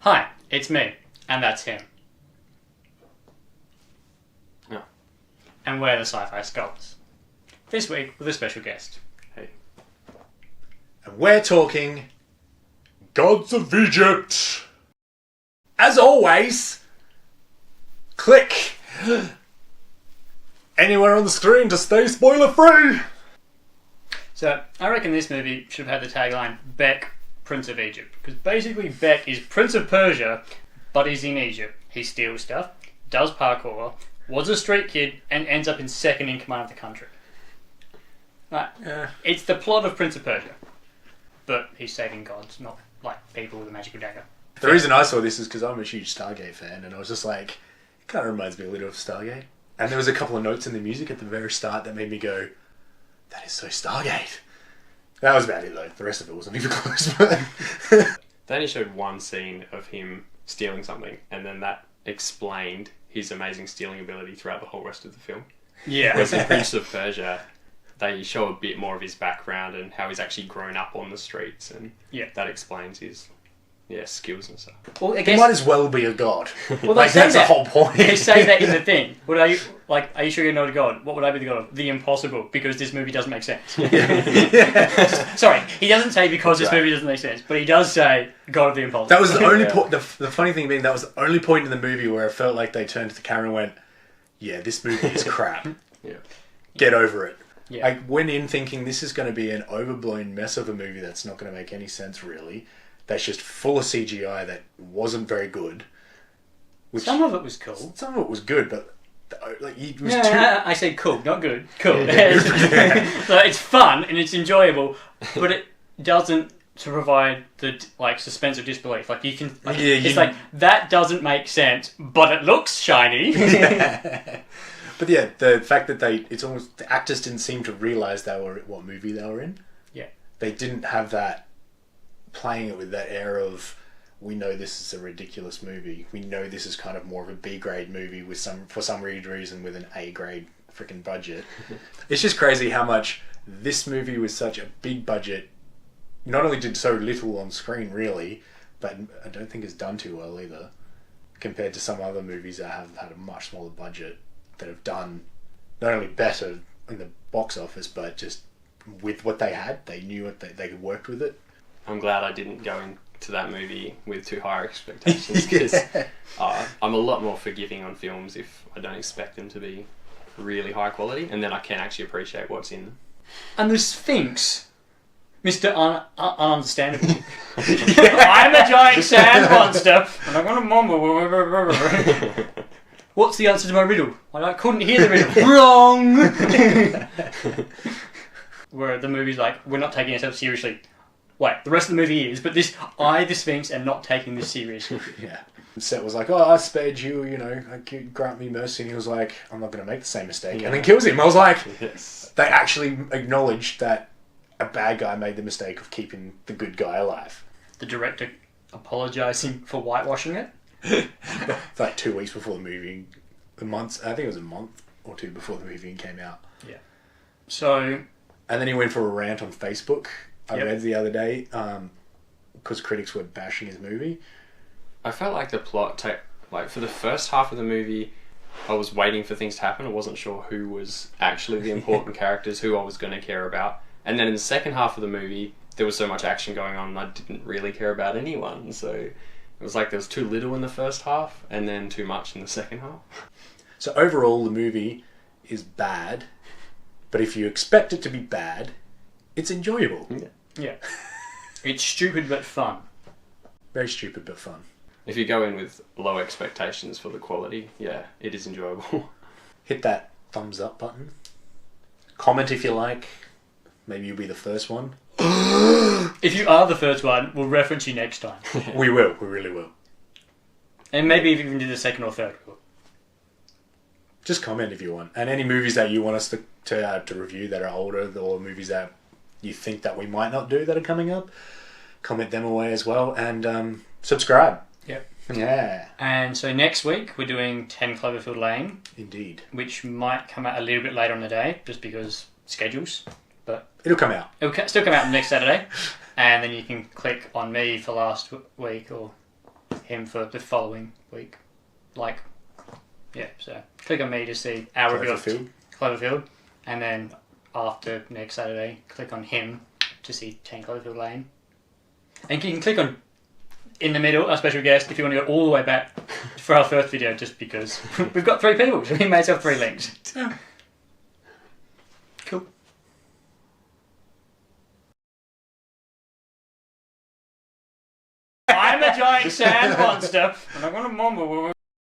Hi, it's me, and that's him. Yeah. And we're the Sci-Fi Scholars. This week with a special guest. Hey. And we're talking Gods of Egypt. As always, click anywhere on the screen to stay spoiler free. So, I reckon this movie should have had the tagline, Beck, Prince of Egypt. Because basically Beck is Prince of Persia, but he's in Egypt. He steals stuff, does parkour, was a street kid, and ends up in second in command of the country. Right. It's the plot of Prince of Persia. But he's saving gods, not like people with a magical dagger. The reason I saw this is because I'm a huge Stargate fan, and I was just like, it kind of reminds me a little of Stargate. And there was a couple of notes in the music at the very start that made me go, that is so Stargate. That was about it though. The rest of it wasn't even close. But They only showed one scene of him stealing something, and then that explained his amazing stealing ability throughout the whole rest of the film. Yeah. Whereas in Prince of Persia, they show a bit more of his background and how he's actually grown up on the streets, and that explains his skills and stuff. Well, I he guess, might as well be a god. Well, like, that's the whole point. They say that in the thing. Are you sure you're not a god? What would I be the god of? The impossible, because this movie doesn't make sense. Sorry, he doesn't say because this movie doesn't make sense, but he does say god of the impossible. That was the only point. The funny thing being, that was the only point in the movie where I felt like they turned to the camera and went, yeah, this movie is crap. Get over it. Yeah. I went in thinking this is going to be an overblown mess of a movie that's not going to make any sense really. That's just full of CGI that wasn't very good. Some of it was cool. Some of it was good, but it was I say cool, not good. Cool. So it's fun and it's enjoyable, but it doesn't to provide the suspense of disbelief. Like you can, that doesn't make sense, but it looks shiny. But yeah, the fact that it's almost the actors didn't seem to realise what movie they were in. Yeah, they didn't have that. Playing it with that air of, we know this is a ridiculous movie. We know this is kind of more of a B grade movie for some weird reason with an A grade freaking budget. It's just crazy how much this movie with such a big budget not only did so little on screen really, but I don't think it's done too well either compared to some other movies that have had a much smaller budget that have done not only better in the box office, but just with what they had, they knew what they worked with it. I'm glad I didn't go into that movie with too high expectations, because I'm a lot more forgiving on films if I don't expect them to be really high quality, and then I can actually appreciate what's in them. And the Sphinx, Mr. Ununderstandable. I'm a giant sand monster, and I'm gonna mumble. What's the answer to my riddle? I couldn't hear the riddle. Wrong! Where the movie's like, we're not taking ourselves seriously. Wait, the rest of the movie is, but the Sphinx, am not taking this seriously. Yeah. Set was like, I spared you, grant me mercy. And he was like, I'm not going to make the same mistake. Yeah. And then kills him. I was like, they actually acknowledged that a bad guy made the mistake of keeping the good guy alive. The director apologising for whitewashing it? It's like 2 weeks before the movie. I think it was a month or two before the movie came out. Yeah. So... And then he went for a rant on Facebook. I read the other day, because critics were bashing his movie. I felt like the plot, for the first half of the movie, I was waiting for things to happen. I wasn't sure who was actually the important characters, who I was going to care about. And then in the second half of the movie, there was so much action going on, and I didn't really care about anyone. So it was like there was too little in the first half, and then too much in the second half. So overall, the movie is bad, but if you expect it to be bad, it's enjoyable. Yeah. It's stupid but fun. Very stupid but fun. If you go in with low expectations for the quality, it is enjoyable. Hit that thumbs up button. Comment if you like. Maybe you'll be the first one. If you are the first one, we'll reference you next time. We will. We really will. And maybe if you even do the second or third. Just comment if you want. And any movies that you want us to review that are older, or movies that you think that we might not do that are coming up, comment them away as well, and subscribe. Yep. Yeah. And so next week we're doing 10 Cloverfield Lane. Indeed. Which might come out a little bit later on the day, just because schedules. But it'll come out. It'll still come out next Saturday. And then you can click on me for last week or him for the following week. Like, yeah, so click on me to see our review of Cloverfield, and then after next Saturday, click on him to see 10 Cloverfield Lane. And you can click on in the middle, our special guest, if you want to go all the way back for our first video, just because we've got 3 people, so we may have 3 links. Cool. I'm a giant sand monster, and I'm gonna mumble.